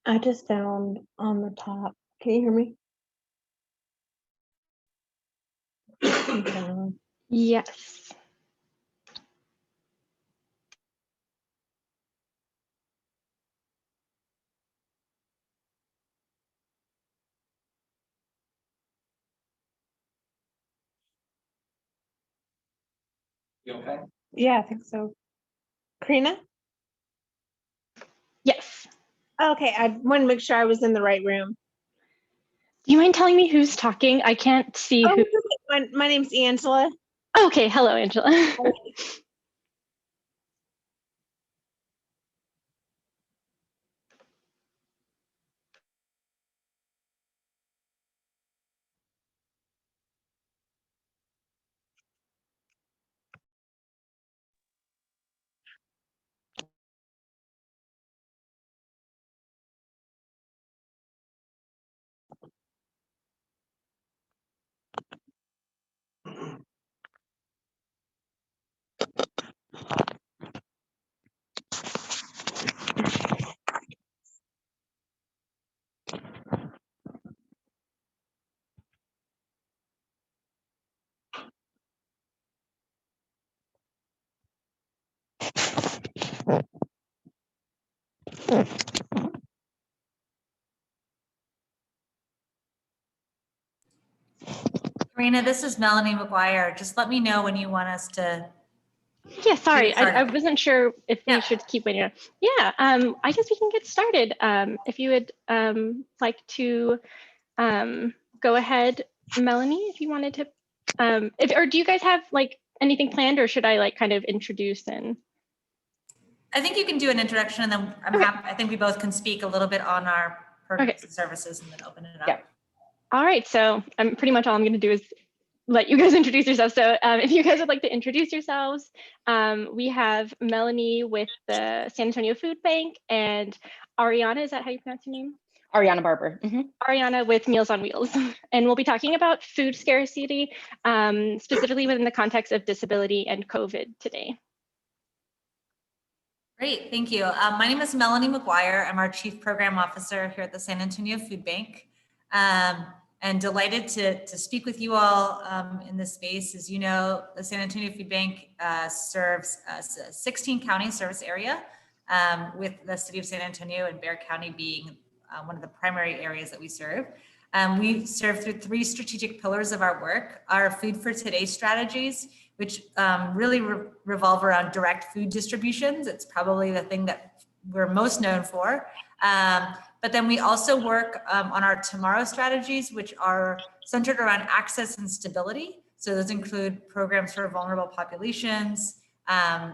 I just found on the top. Can you hear me? Okay. Yes. You okay? Yeah, I think so. Karina? Yes. Okay, I want to make sure I was in the right room. Do you mind telling me who's talking? I can't see who. My name's Angela. Okay, hello, Angela. Karina, this is Melanie McGuire. Just let me know when you want us to. Yeah, sorry, I wasn't sure if we should keep waiting. Yeah, I guess we can get started. If you would like to go ahead, Melanie, if you wanted to, or do you guys have like anything planned, or should I like kind of introduce and? I think you can do an introduction, and then I'm happy. I think we both can speak a little bit on our programs and services, and then open it up. Yeah. All right, so pretty much all I'm going to do is let you guys introduce yourselves. So if you guys would like to introduce yourselves, we have Melanie with the San Antonio Food Bank, and Ariana, is that how you pronounce your name? Ariana Barber. Ariana with Meals on Wheels. And we'll be talking about food scarcity, specifically within the context of disability and COVID today. Great, thank you. My name is Melanie McGuire. I'm our Chief Program Officer here at the San Antonio Food Bank. And delighted to speak with you all in this space. As you know, the San Antonio Food Bank serves a 16 county service area, with the city of San Antonio and Bexar County being one of the primary areas that we serve. We serve through 3 strategic pillars of our work: our Food for Today strategies, which really revolve around direct food distributions. It's probably the thing that we're most known for. But then we also work on our tomorrow strategies, which are centered around access and stability. So those include programs for vulnerable populations,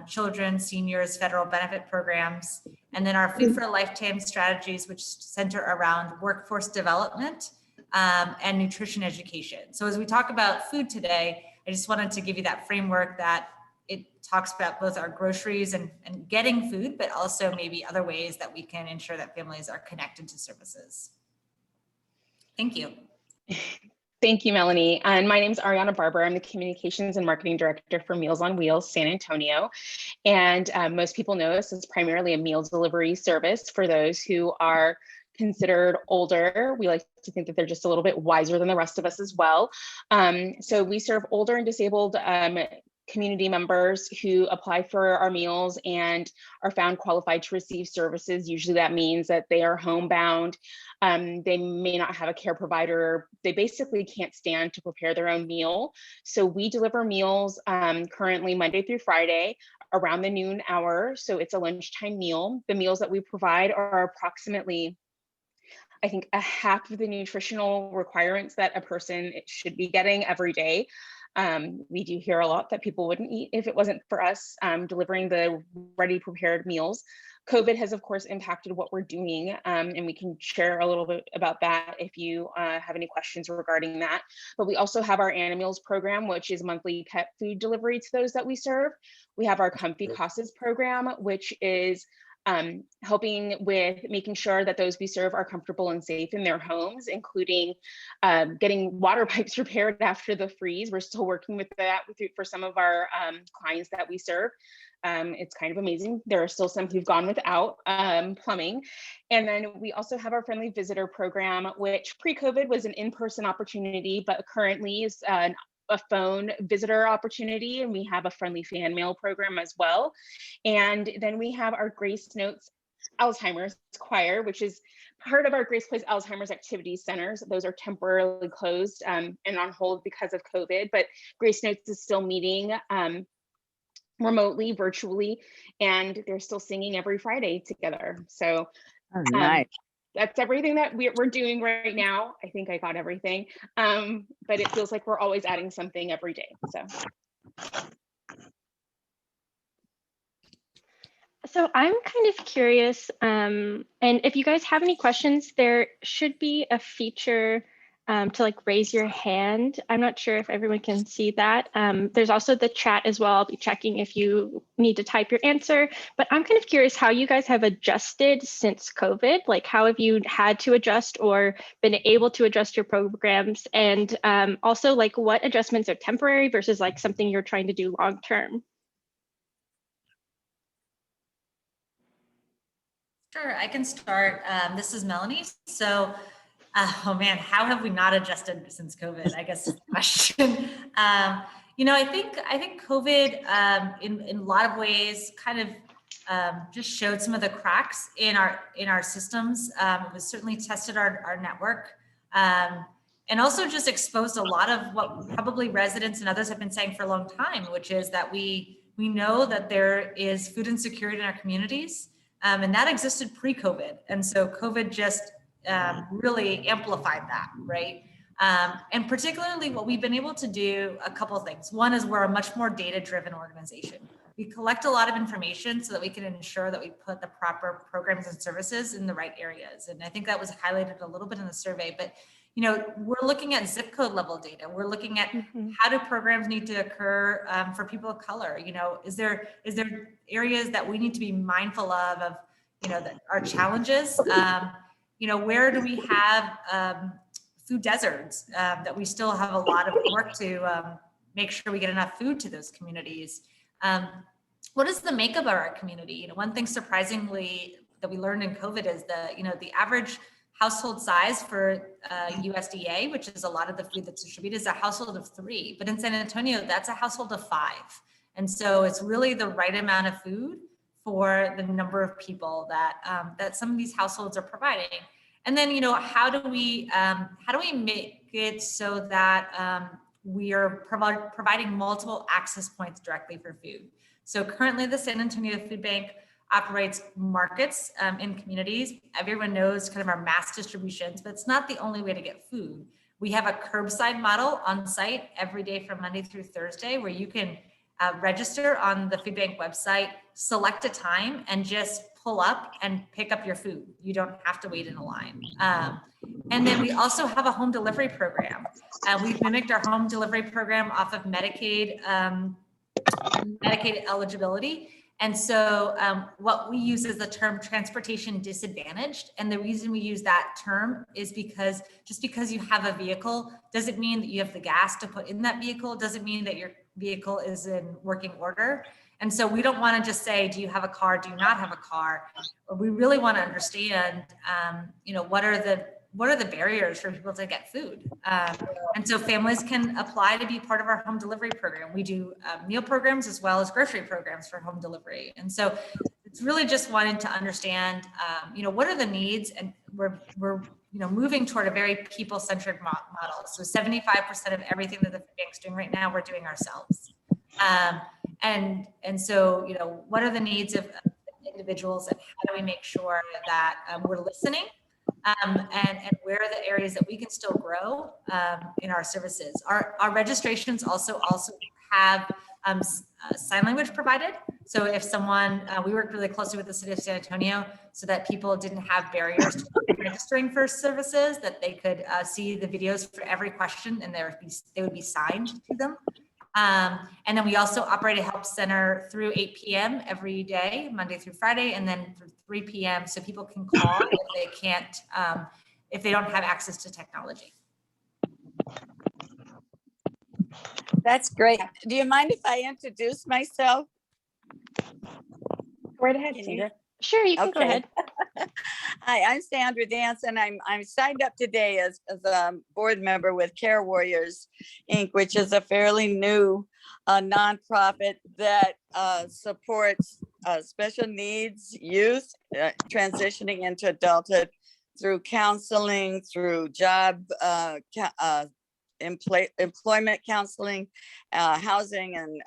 children, seniors, federal benefit programs, and then our Food for a Lifetime strategies, which center around workforce development and nutrition education. So as we talk about food today, I just wanted to give you that framework that it talks about both our groceries and getting food, but also maybe other ways that we can ensure that families are connected to services. Thank you. Thank you, Melanie. And my name is Ariana Barber. I'm the Communications and Marketing Director for Meals on Wheels San Antonio. And most people know us as primarily a meal delivery service for those who are considered older. We like to think that they're just a little bit wiser than the rest of us as well. So we serve older and disabled community members who apply for our meals and are found qualified to receive services. Usually that means that they are homebound. They may not have a care provider. They basically can't stand to prepare their own meal. So we deliver meals currently Monday through Friday around the noon hour. So it's a lunchtime meal. The meals that we provide are approximately, I think, a half of the nutritional requirements that a person should be getting every day. We do hear a lot that people wouldn't eat if it wasn't for us delivering the ready prepared meals. COVID has, of course, impacted what we're doing, and we can share a little bit about that if you have any questions regarding that. But we also have our Animals program, which is monthly pet food delivery to those that we serve. We have our Comfy Casas program, which is helping with making sure that those we serve are comfortable and safe in their homes, including getting water pipes repaired after the freeze. We're still working with that for some of our clients that we serve. It's kind of amazing. There are still some who've gone without plumbing. And then we also have our Friendly Visitor program, which pre-COVID was an in-person opportunity, but currently is a phone visitor opportunity, and we have a friendly fan mail program as well. And then we have our Grace Notes Alzheimer's Choir, which is part of our Grace Place Alzheimer's Activities Centers. Those are temporarily closed and on hold because of COVID, but Grace Notes is still meeting remotely, virtually, and they're still singing every Friday together. So Nice. That's everything that we're doing right now. I think I got everything, but it feels like we're always adding something every day. So I'm kind of curious, and if you guys have any questions, there should be a feature to like raise your hand. I'm not sure if everyone can see that. There's also the chat as well. I'll be checking if you need to type your answer, but I'm kind of curious how you guys have adjusted since COVID. Like, how have you had to adjust or been able to adjust your programs? And also, like, what adjustments are temporary versus like something you're trying to do long term? Sure, I can start. This is Melanie. So, oh man, how have we not adjusted since COVID? I guess is the question. I think COVID, in a lot of ways, kind of just showed some of the cracks in our systems. It was certainly tested our network, and also just exposed a lot of what probably residents and others have been saying for a long time, which is that we know that there is food insecurity in our communities. And that existed pre-COVID. And so COVID just really amplified that, right? And particularly what we've been able to do, a couple of things. One is we're a much more data-driven organization. We collect a lot of information so that we can ensure that we put the proper programs and services in the right areas. And I think that was highlighted a little bit in the survey, but we're looking at zip code level data. We're looking at how do programs need to occur for people of color? Is there areas that we need to be mindful of our challenges? Where do we have food deserts that we still have a lot of work to make sure we get enough food to those communities? What is the makeup of our community? One thing surprisingly that we learned in COVID is the average household size for USDA, which is a lot of the food that's distributed, is a household of 3. But in San Antonio, that's a household of 5. And so it's really the right amount of food for the number of people that some of these households are providing. And then, how do we make it so that we are providing multiple access points directly for food? So currently the San Antonio Food Bank operates markets in communities. Everyone knows kind of our mass distributions, but it's not the only way to get food. We have a curbside model on site every day from Monday through Thursday, where you can register on the food bank website, select a time, and just pull up and pick up your food. You don't have to wait in a line. And then we also have a home delivery program. We've mimicked our home delivery program off of Medicaid eligibility. And so what we use is the term transportation disadvantaged. And the reason we use that term is because just because you have a vehicle doesn't mean that you have the gas to put in that vehicle, doesn't mean that your vehicle is in working order. And so we don't want to just say, do you have a car? Do you not have a car? We really want to understand, what are the what are the barriers for people to get food? And so families can apply to be part of our home delivery program. We do meal programs as well as grocery programs for home delivery. And so it's really just wanting to understand, what are the needs, and we're moving toward a very people-centered model. So 75% of everything that the food bank's doing right now, we're doing ourselves. And so, what are the needs of individuals, and how do we make sure that we're listening, and where are the areas that we can still grow in our services. Our registrations also have sign language provided. So if someone, we worked really closely with the city of San Antonio so that people didn't have barriers to registering for services, that they could see the videos for every question, and they would be signed to them. And then we also operate a help center through 8 p.m. every day, Monday through Friday, and then through 3 p.m. so people can call if they can't, if they don't have access to technology. That's great. Do you mind if I introduce myself? Go right ahead, Sandra. Sure, you can go ahead. Hi, I'm Sandra Dance, and I'm signed up today as a board member with Care Warriors, Inc., which is a fairly new nonprofit that supports special needs youth transitioning into adulthood through counseling, through job employment counseling, housing, and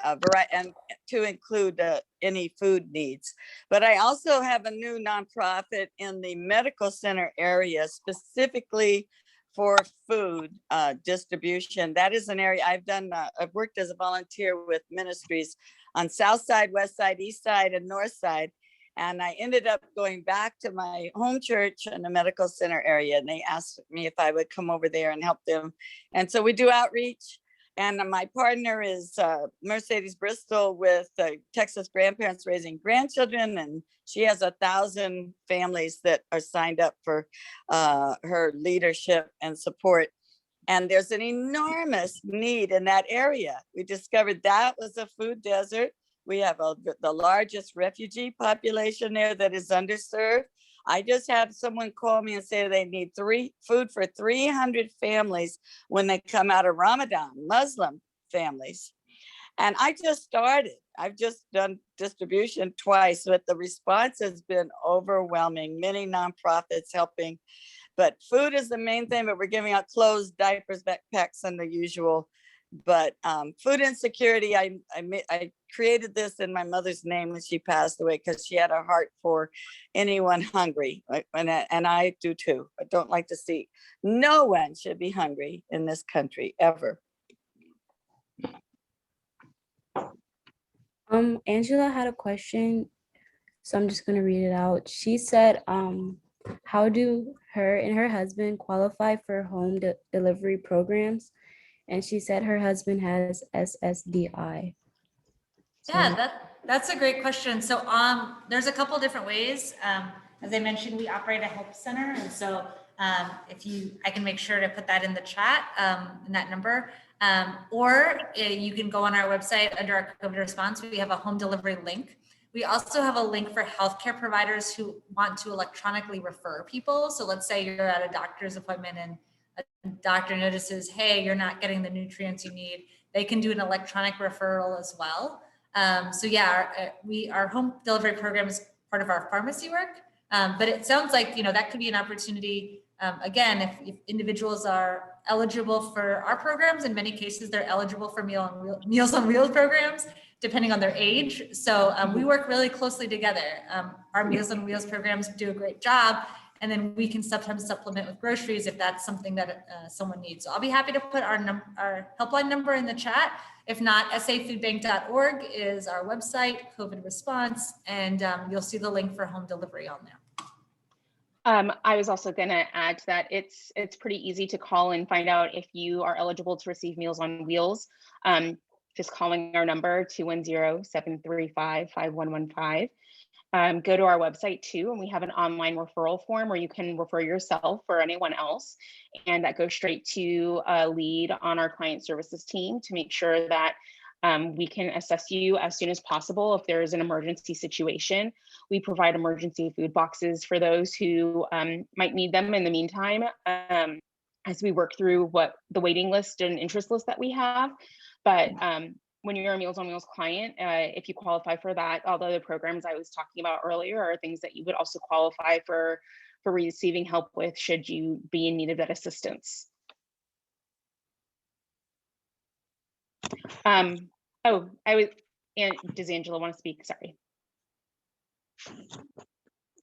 to include any food needs. But I also have a new nonprofit in the medical center area, specifically for food distribution. That is an area I've done. I've worked as a volunteer with ministries on South Side, West Side, East Side, and North Side. And I ended up going back to my home church in the medical center area, and they asked me if I would come over there and help them. And so we do outreach. And my partner is Mercedes Bristol with Texas Grandparents Raising Grandchildren, and she has 1,000 families that are signed up for her leadership and support. And there's an enormous need in that area. We discovered that was a food desert. We have the largest refugee population there that is underserved. I just had someone call me and say they need food for 300 families when they come out of Ramadan, Muslim families. And I just started. I've just done distribution twice, but the response has been overwhelming. Many nonprofits helping, but food is the main thing, but we're giving out clothes, diapers, backpacks, and the usual. But food insecurity, I created this in my mother's name when she passed away, because she had a heart for anyone hungry, and I do too. I don't like to see, no one should be hungry in this country ever. Angela had a question, so I'm just going to read it out. She said, how do her and her husband qualify for home delivery programs? And she said her husband has SSDI. Yeah, that's a great question. So there's a couple different ways. As I mentioned, we operate a help center. And so I can make sure to put that in the chat, in that number. Or you can go on our website under our COVID response. We have a home delivery link. We also have a link for healthcare providers who want to electronically refer people. So let's say you're at a doctor's appointment and a doctor notices, hey, you're not getting the nutrients you need. They can do an electronic referral as well. So yeah, our home delivery program is part of our pharmacy work, but it sounds like, that could be an opportunity. Again, if individuals are eligible for our programs, in many cases, they're eligible for Meals on Wheels programs, depending on their age. So we work really closely together. Our Meals on Wheels programs do a great job. And then we can sometimes supplement with groceries if that's something that someone needs. So I'll be happy to put our helpline number in the chat. If not, safoodbank.org is our website, COVID response, and you'll see the link for home delivery on there. I was also going to add to that it's pretty easy to call and find out if you are eligible to receive Meals on Wheels. Just calling our number 210-735-5115. Go to our website too, and we have an online referral form where you can refer yourself or anyone else, and that goes straight to a lead on our client services team to make sure that We can assess you as soon as possible if there is an emergency situation. We provide emergency food boxes for those who might need them in the meantime, as we work through what the waiting list and interest list that we have. But when you're a Meals on Wheels client, if you qualify for that, all the other programs I was talking about earlier are things that you would also qualify for receiving help with should you be in need of that assistance. Oh, and does Angela want to speak? Sorry.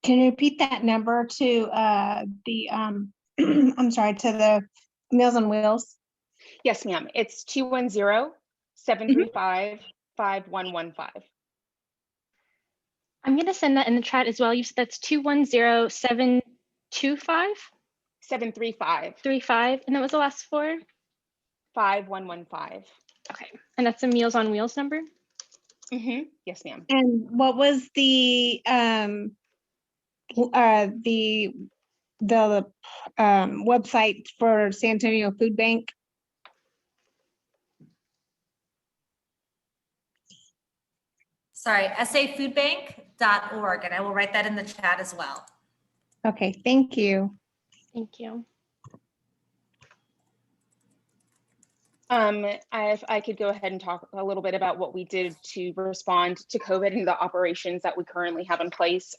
Can you repeat that number to the I'm sorry, to the Meals on Wheels? Yes, ma'am. It's 210-735-5115. I'm going to send that in the chat as well. You said that's 210-725? 735. 35. And that was the last four? 5115. Okay. And that's a Meals on Wheels number? Yes, ma'am. And what was the website for San Antonio Food Bank? Sorry, safoodbank.org, and I will write that in the chat as well. Okay, thank you. Thank you. If I could go ahead and talk a little bit about what we did to respond to COVID and the operations that we currently have in place.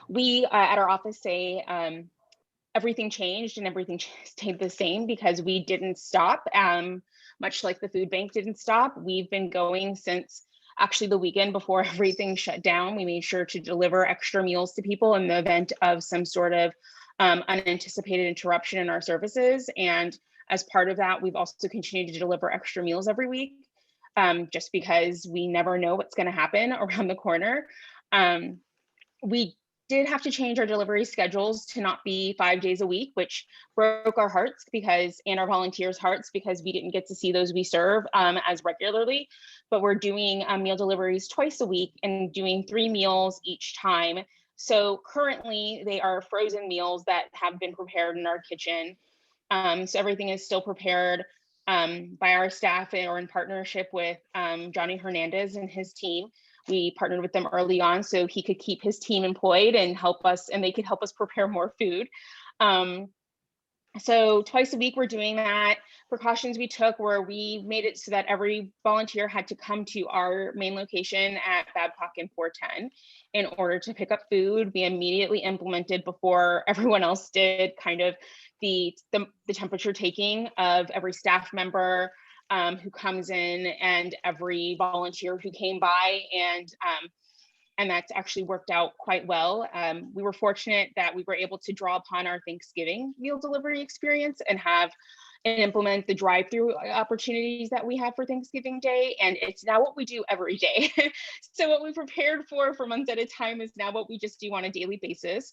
We at our office say everything changed and everything stayed the same because we didn't stop, much like the food bank didn't stop. We've been going since actually the weekend before everything shut down. We made sure to deliver extra meals to people in the event of some sort of unanticipated interruption in our services. And as part of that, we've also continued to deliver extra meals every week, just because we never know what's going to happen around the corner. We did have to change our delivery schedules to not be 5 days a week, which broke our hearts and our volunteers' hearts, because we didn't get to see those we serve as regularly. But we're doing meal deliveries twice a week and doing 3 meals each time. So currently they are frozen meals that have been prepared in our kitchen. So everything is still prepared by our staff or in partnership with Johnny Hernandez and his team. We partnered with them early on so he could keep his team employed and help us, and they could help us prepare more food. So twice a week we're doing that. Precautions we took were we made it so that every volunteer had to come to our main location at Babcock and 410 in order to pick up food. We immediately implemented, before everyone else did, kind of the temperature taking of every staff member who comes in and every volunteer who came by, and that's actually worked out quite well. We were fortunate that we were able to draw upon our Thanksgiving meal delivery experience and implement the drive-through opportunities that we have for Thanksgiving Day. And it's now what we do every day. So what we prepared for months at a time is now what we just do on a daily basis.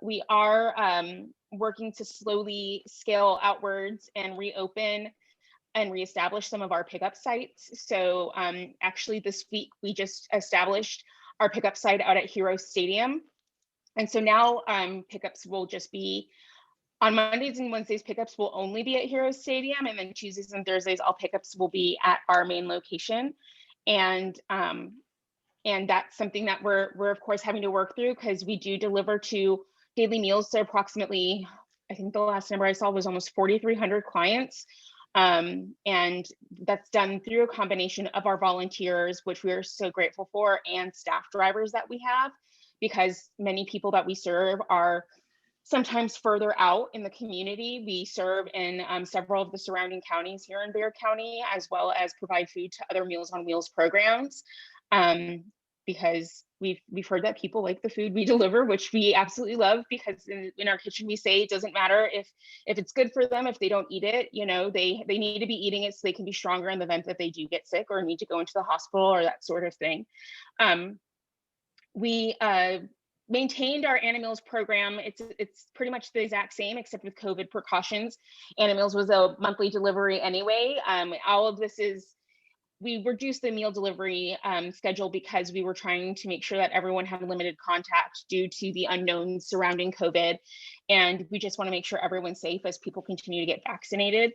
We are working to slowly scale outwards and reopen and reestablish some of our pickup sites. So actually this week, we just established our pickup site out at Hero Stadium. And so now pickups will just be on Mondays and Wednesdays, pickups will only be at Hero Stadium. And then Tuesdays and Thursdays, all pickups will be at our main location. And that's something that we're of course having to work through, because we do deliver to daily meals to approximately, I think the last number I saw was almost 4,300 clients. And that's done through a combination of our volunteers, which we are so grateful for, and staff drivers that we have, because many people that we serve are sometimes further out in the community. We serve in several of the surrounding counties here in Bexar County, as well as provide food to other Meals on Wheels programs, because we've heard that people like the food we deliver, which we absolutely love, because in our kitchen we say it doesn't matter if it's good for them if they don't eat it. You know, they need to be eating it so they can be stronger in the event that they do get sick or need to go into the hospital or that sort of thing. We maintained our Animals program. It's pretty much the exact same, except with COVID precautions. Animals was a monthly delivery anyway. All of this is, we reduced the meal delivery schedule because we were trying to make sure that everyone had limited contact due to the unknowns surrounding COVID. And we just want to make sure everyone's safe as people continue to get vaccinated.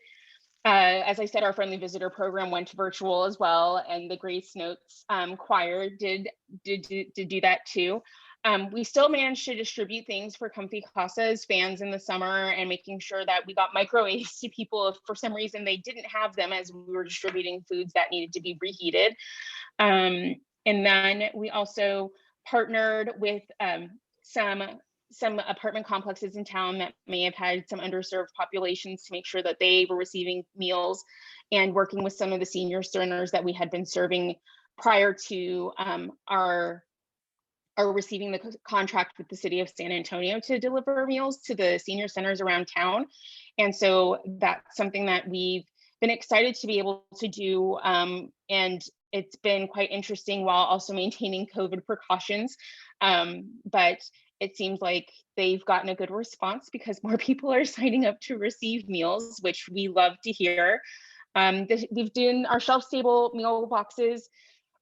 As I said, our friendly visitor program went virtual as well, and the Grace Notes choir did do that too. We still managed to distribute things for comfy casas, fans in the summer, and making sure that we got microwaves to people if for some reason they didn't have them as we were distributing foods that needed to be reheated. And then we also partnered with some apartment complexes in town that may have had some underserved populations to make sure that they were receiving meals, and working with some of the senior centers that we had been serving prior to our receiving the contract with the city of San Antonio to deliver meals to the senior centers around town. And so that's something that we've been excited to be able to do. And it's been quite interesting while also maintaining COVID precautions. But it seems like they've gotten a good response because more people are signing up to receive meals, which we love to hear. We've done our shelf-stable meal boxes.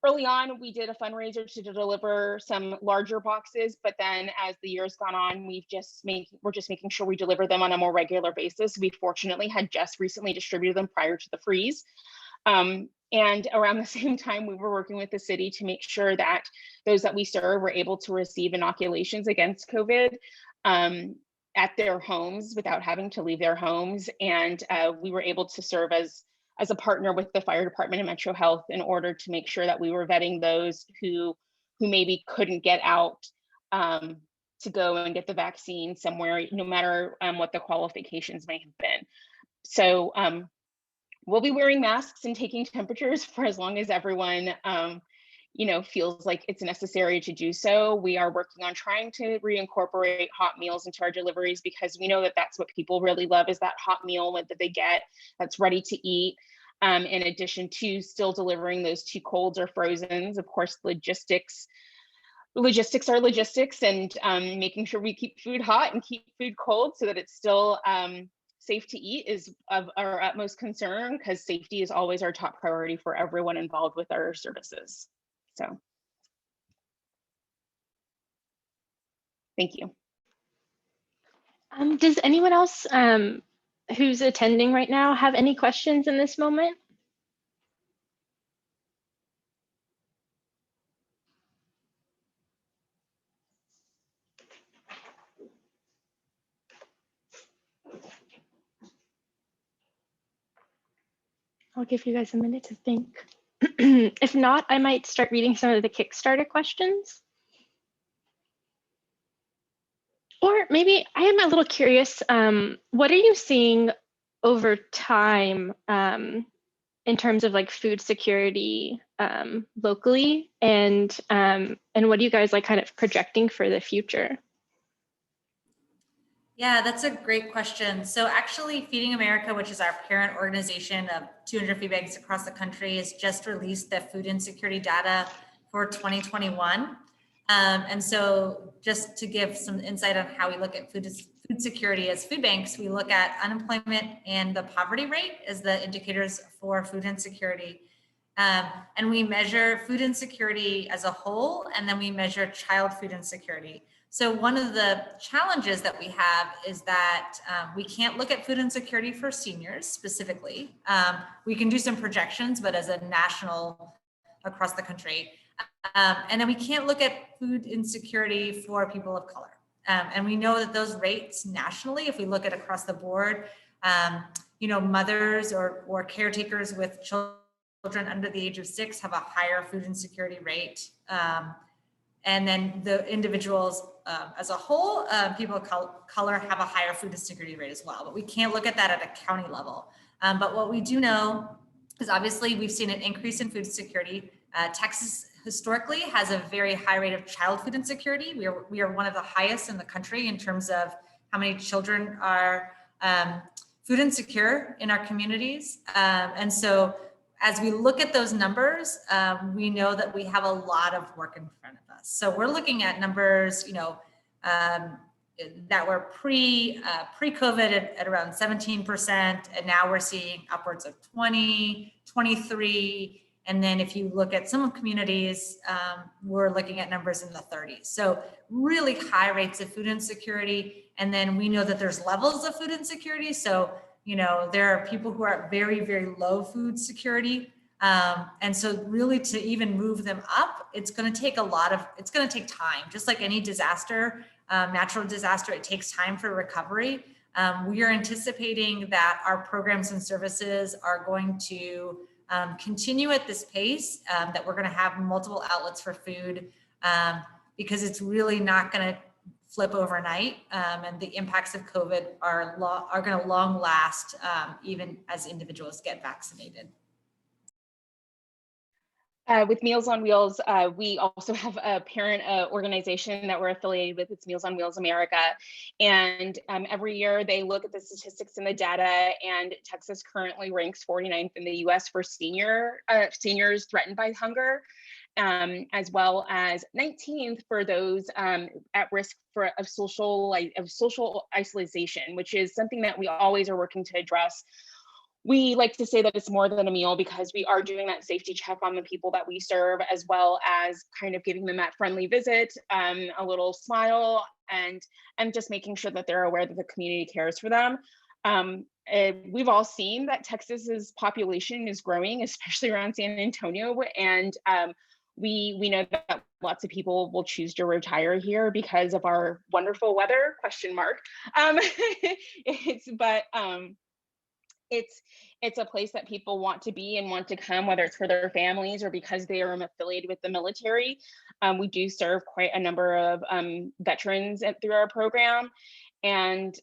Early on, we did a fundraiser to deliver some larger boxes, but then as the years gone on, we're just making sure we deliver them on a more regular basis. We fortunately had just recently distributed them prior to the freeze. And around the same time, we were working with the city to make sure that those that we serve were able to receive inoculations against COVID at their homes without having to leave their homes. And we were able to serve as a partner with the fire department and Metro Health in order to make sure that we were vetting those who maybe couldn't get out to go and get the vaccine somewhere, no matter what the qualifications may have been. So we'll be wearing masks and taking temperatures for as long as everyone feels like it's necessary to do so. We are working on trying to reincorporate hot meals into our deliveries because we know that that's what people really love, is that hot meal that they get that's ready to eat. In addition to still delivering those two colds or frozens. Of course, logistics are logistics, and making sure we keep food hot and keep food cold so that it's still safe to eat is of our utmost concern, because safety is always our top priority for everyone involved with our services. So thank you. Does anyone else who's attending right now have any questions in this moment? I'll give you guys a minute to think. If not, I might start reading some of the Kickstarter questions. Or maybe I am a little curious, what are you seeing over time in terms of like food security locally, and what are you guys like kind of projecting for the future? Yeah, that's a great question. So actually Feeding America, which is our parent organization of 200 food banks across the country, has just released the food insecurity data for 2021. And so just to give some insight on how we look at food security as food banks, we look at unemployment and the poverty rate as the indicators for food insecurity. And we measure food insecurity as a whole, and then we measure child food insecurity. So one of the challenges that we have is that we can't look at food insecurity for seniors specifically. We can do some projections, but as a national across the country. And then we can't look at food insecurity for people of color. And we know that those rates nationally, if we look at across the board, mothers or caretakers with children under the age of 6 have a higher food insecurity rate. And then the individuals as a whole, people of color have a higher food insecurity rate as well, but we can't look at that at a county level. But what we do know is obviously we've seen an increase in food insecurity. Texas historically has a very high rate of child food insecurity. We are one of the highest in the country in terms of how many children are food insecure in our communities. And so as we look at those numbers, we know that we have a lot of work in front of us. So we're looking at numbers, that were pre-COVID at around 17%, and now we're seeing upwards of 20, 23. And then if you look at some communities, we're looking at numbers in the 30s. So really high rates of food insecurity. And then we know that there's levels of food insecurity. So You know, there are people who are at very, very low food security. And so really to even move them up, it's going to take it's going to take time, just like any disaster, natural disaster, it takes time for recovery. We are anticipating that our programs and services are going to continue at this pace, that we're going to have multiple outlets for food, because it's really not going to flip overnight, and the impacts of COVID are going to long last, even as individuals get vaccinated. With Meals on Wheels, we also have a parent organization that we're affiliated with. It's Meals on Wheels America. And every year they look at the statistics and the data, and Texas currently ranks 49th in the US for seniors threatened by hunger, as well as 19th for those at risk of social isolation, which is something that we always are working to address. We like to say that it's more than a meal, because we are doing that safety check on the people that we serve, as well as kind of giving them that friendly visit, a little smile, and just making sure that they're aware that the community cares for them. We've all seen that Texas's population is growing, especially around San Antonio, and we know that lots of people will choose to retire here because of our wonderful weather, ? It's a place that people want to be and want to come, whether it's for their families or because they are affiliated with the military. We do serve quite a number of veterans through our program, and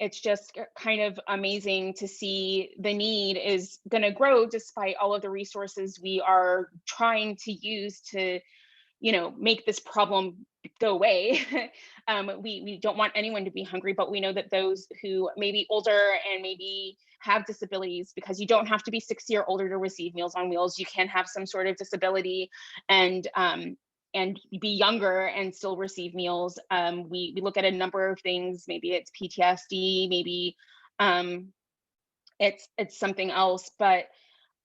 it's just kind of amazing to see the need is going to grow despite all of the resources we are trying to use to, make this problem go away. We don't want anyone to be hungry, but we know that those who may be older and maybe have disabilities, because you don't have to be 60 or older to receive Meals on Wheels. You can have some sort of disability and be younger and still receive meals. We look at a number of things. Maybe it's PTSD, maybe it's something else, but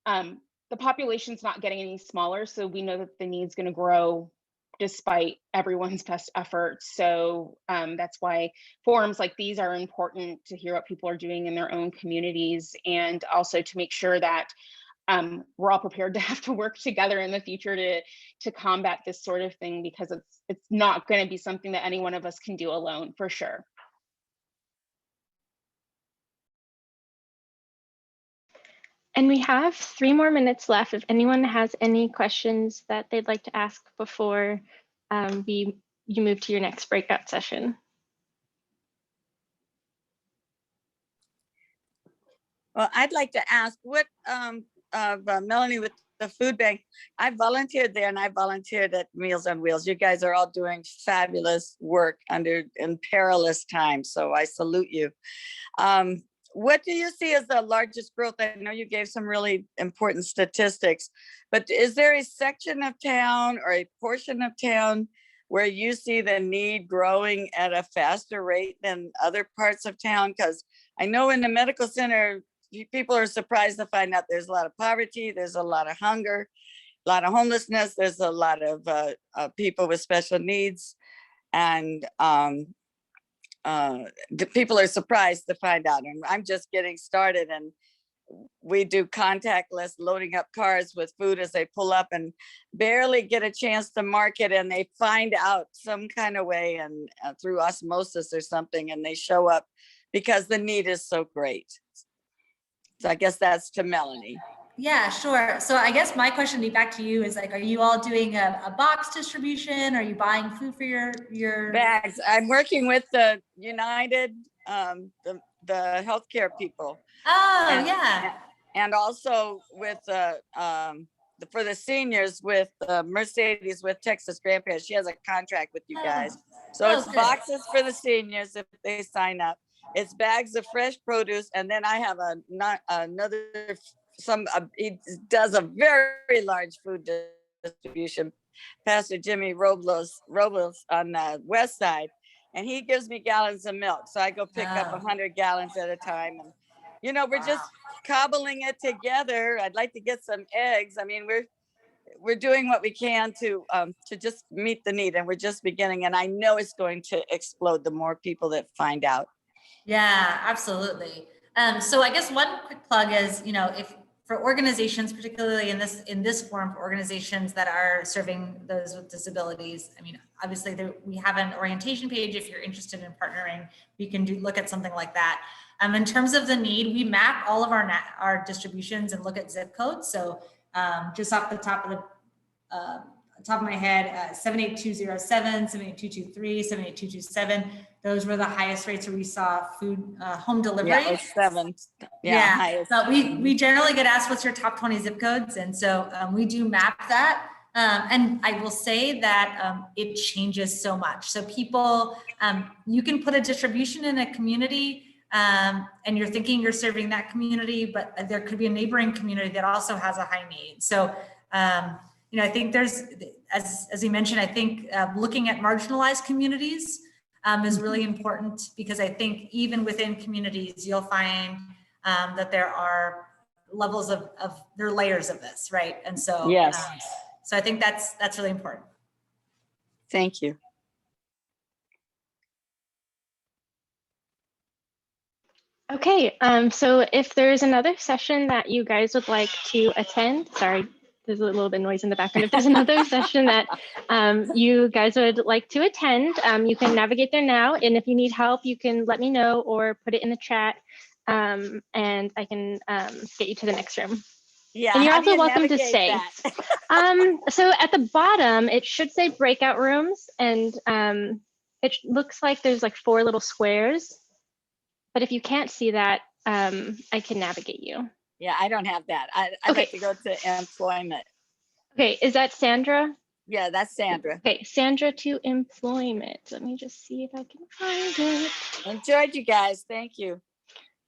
the population's not getting any smaller, so we know that the need's going to grow despite everyone's best efforts. So that's why forums like these are important, to hear what people are doing in their own communities, and also to make sure that we're all prepared to have to work together in the future to combat this sort of thing, because it's not going to be something that any one of us can do alone, for sure. And we have 3 more minutes left. If anyone has any questions that they'd like to ask before you move to your next breakout session. Well, I'd like to ask what Melanie, with the food bank, I volunteered there and I volunteered at Meals on Wheels. You guys are all doing fabulous work in perilous times, so I salute you. What do you see as the largest growth? I know you gave some really important statistics, but is there a section of town or a portion of town where you see the need growing at a faster rate than other parts of town? Because I know in the medical center, people are surprised to find out there's a lot of poverty, there's a lot of hunger, a lot of homelessness, there's a lot of people with special needs, and the people are surprised to find out. And I'm just getting started, and we do contactless loading up cars with food as they pull up, and barely get a chance to market, and they find out some kind of way, and through osmosis or something, and they show up because the need is so great. So I guess that's to Melanie. Yeah, sure. So I guess my question to be back to you is, like, are you all doing a box distribution? Are you buying food for your bags? I'm working with the United, the healthcare people. Oh, yeah. And also with for the seniors with Mercedes with Texas Grandparents. She has a contract with you guys. So it's good. boxes for the seniors if they sign up. It's bags of fresh produce, and then I have another. He does a very large food distribution, Pastor Jimmy Robles on the west side, and he gives me gallons of milk. So I go pick up 100 gallons at a time, and we're just cobbling it together. I'd like to get some eggs. I mean, we're doing what we can to just meet the need, and we're just beginning. And I know it's going to explode the more people that find out. Yeah, absolutely. So I guess one quick plug is, if for organizations, particularly in this forum, for organizations that are serving those with disabilities, I mean, obviously we have an orientation page. If you're interested in partnering, we can look at something like that. In terms of the need, we map all of our distributions and look at zip codes. So just off the top of my head, 78207, 78223, 78227. Those were the highest rates where we saw food home delivery. Yeah, it's 7. Yeah, highest. but we generally get asked what's your top 20 zip codes, and so we do map that. And I will say that it changes so much. So people, you can put a distribution in a community, and you're thinking you're serving that community, but there could be a neighboring community that also has a high need. So I think there's, as you mentioned, I think looking at marginalized communities is really important, because I think even within communities, you'll find that there are levels there are layers of this, right? And so, Yes. So I think that's really important. Thank you. Okay, so if there's another session that you guys would like to attend, sorry, there's a little bit of noise in the background. If there's another session that you guys would like to attend, you can navigate there now. And if you need help, you can let me know or put it in the chat, and I can get you to the next room. Yeah. And you're how do also you welcome to navigate stay. that? So at the bottom, it should say breakout rooms, and it looks like there's like 4 little squares. But if you can't see that, I can navigate you. Yeah, I don't have that. I'd Okay. like to go to employment. Okay, is that Sandra? Yeah, that's Sandra. Okay, Sandra to employment. Let me just see if I can find it. Enjoyed you guys. Thank you.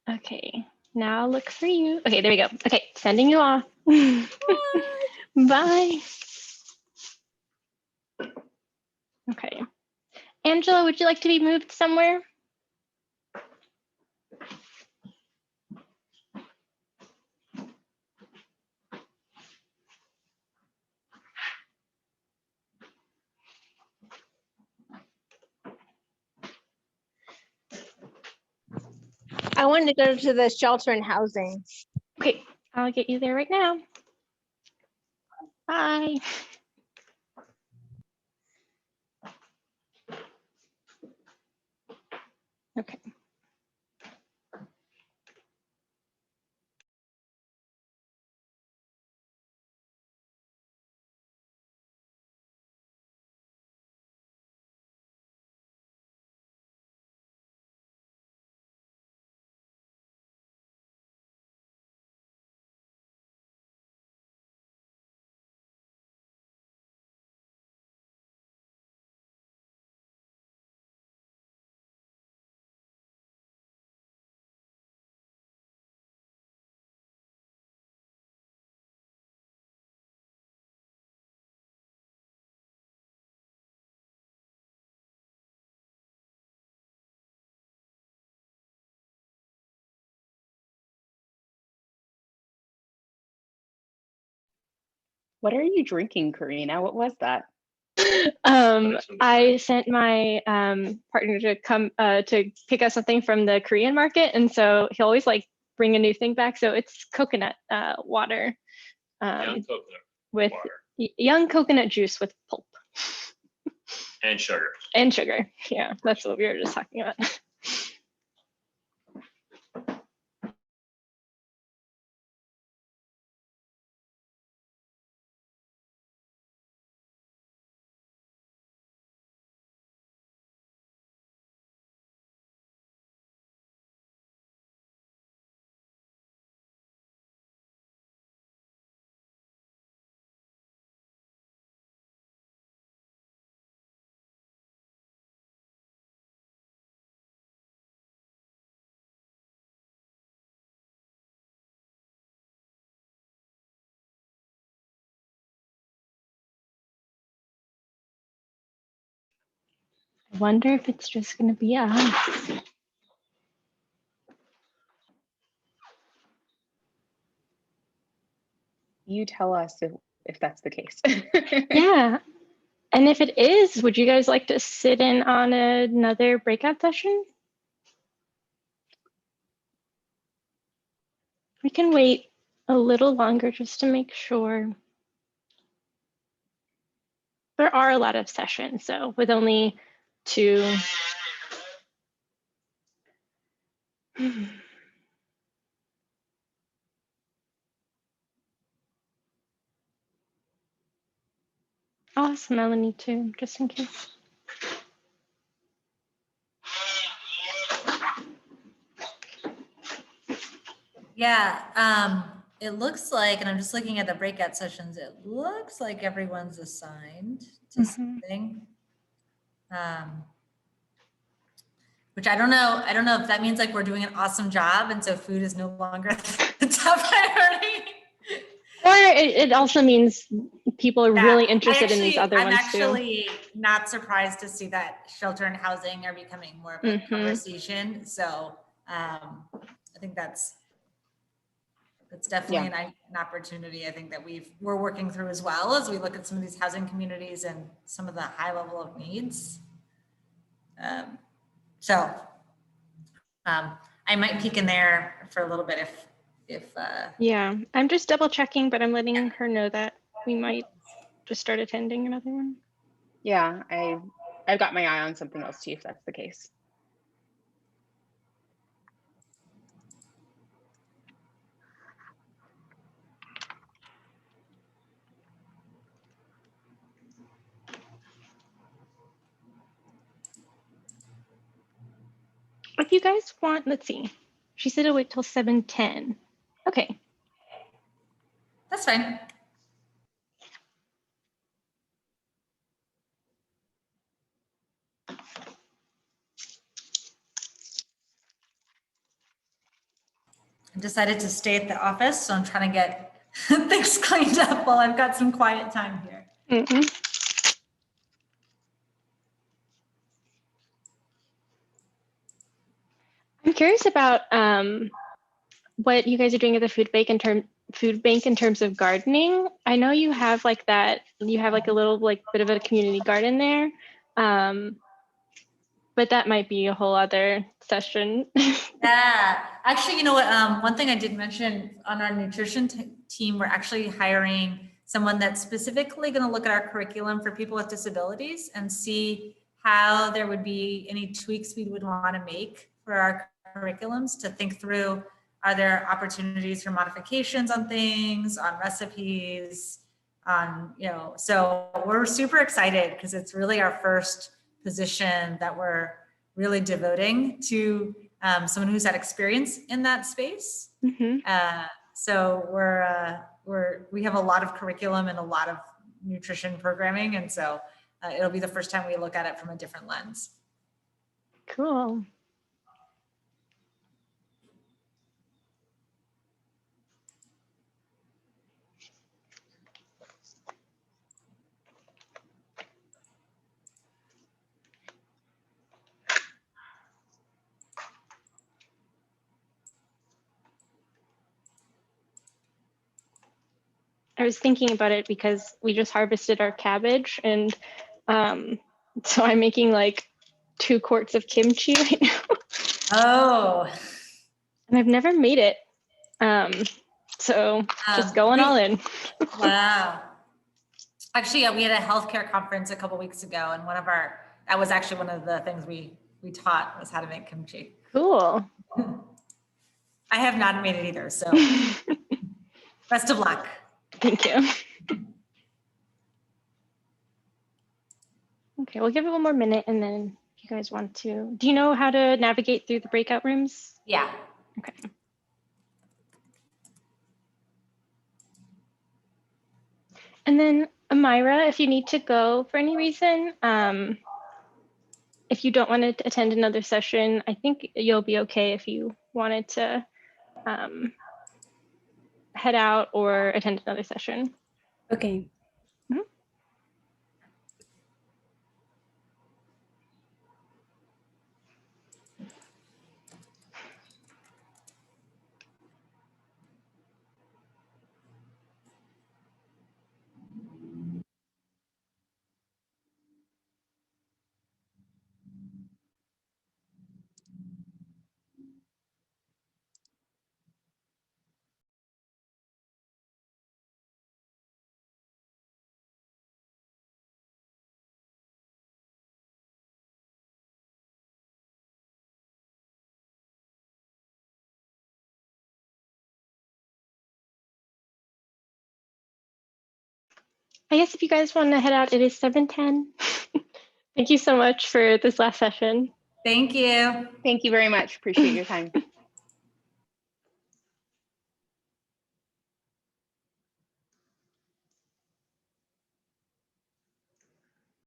Okay, now I'll look for you. Okay, there we go. Okay, sending you off. Bye. Okay. Angela, would you like to be moved somewhere? I wanted to go to the shelter and housing. Okay, I'll get you there right now. Bye. Okay. What are you drinking, Karina? What was that? I sent my partner to come to pick us something from the Korean market, and so he always like bring a new thing back. So it's coconut water, Young coconut with water young coconut juice with pulp and sugar. and sugar. Yeah, that's what we were just talking about. I wonder if it's just going to be us. You tell us if that's the case. Yeah. And if it is, would you guys like to sit in on another breakout session? We can wait a little longer just to make sure. There are a lot of sessions, so with only 2. I'll ask Melanie too, just in case. Yeah, it looks like, and I'm just looking at the breakout sessions, it looks like everyone's assigned to something. Which I don't know. I don't know if that means like we're doing an awesome job and so food is no longer the top priority. Or it also means people are really interested in these other I'm ones too. actually not surprised to see that shelter and housing are becoming more of a conversation. So I think that's definitely an opportunity I think that we're working through as well as we look at some of these housing communities and some of the high level of needs. I might peek in there for a little bit if yeah, I'm just double checking, but I'm letting her know that we might just start attending another one. Yeah, I've got my eye on something else too, if that's the case. If you guys want, let's see. She said it'll wait till 7:10. Okay. That's fine. I decided to stay at the office, so I'm trying to get things cleaned up while I've got some quiet time here. I'm curious about what you guys are doing at the food bank in terms of gardening. I know you have like that. You have like a little like bit of a community garden there, but that might be a whole other session. Yeah, actually, you know what? One thing I did mention on our nutrition team, we're actually hiring someone that's specifically going to look at our curriculum for people with disabilities and see how there would be any tweaks we would want to make for our curriculums to think through, are there opportunities for modifications on things, on recipes, on, so we're super excited because it's really our first position that we're really devoting to someone who's had experience in that space. So we have a lot of curriculum and a lot of nutrition programming. And so it'll be the first time we look at it from a different lens. Cool. I was thinking about it because we just harvested our cabbage, and so I'm making like 2 quarts of kimchi right now. Oh. And I've never made it. So just going all in. Wow. Actually, yeah, we had a healthcare conference a couple weeks ago, and that was actually one of the things we taught was how to make kimchi. Cool. I have not made it either, so best of luck. Thank you. Okay, we'll give it one more minute, and then if you guys want to, do you know how to navigate through the breakout rooms? Yeah. Okay. And then Amira, if you need to go for any reason, if you don't want to attend another session, I think you'll be okay if you wanted to head out or attend another session. Okay. I guess if you guys want to head out, it is 7:10. Thank you so much for this last session. Thank you. Thank you very much. Appreciate your time.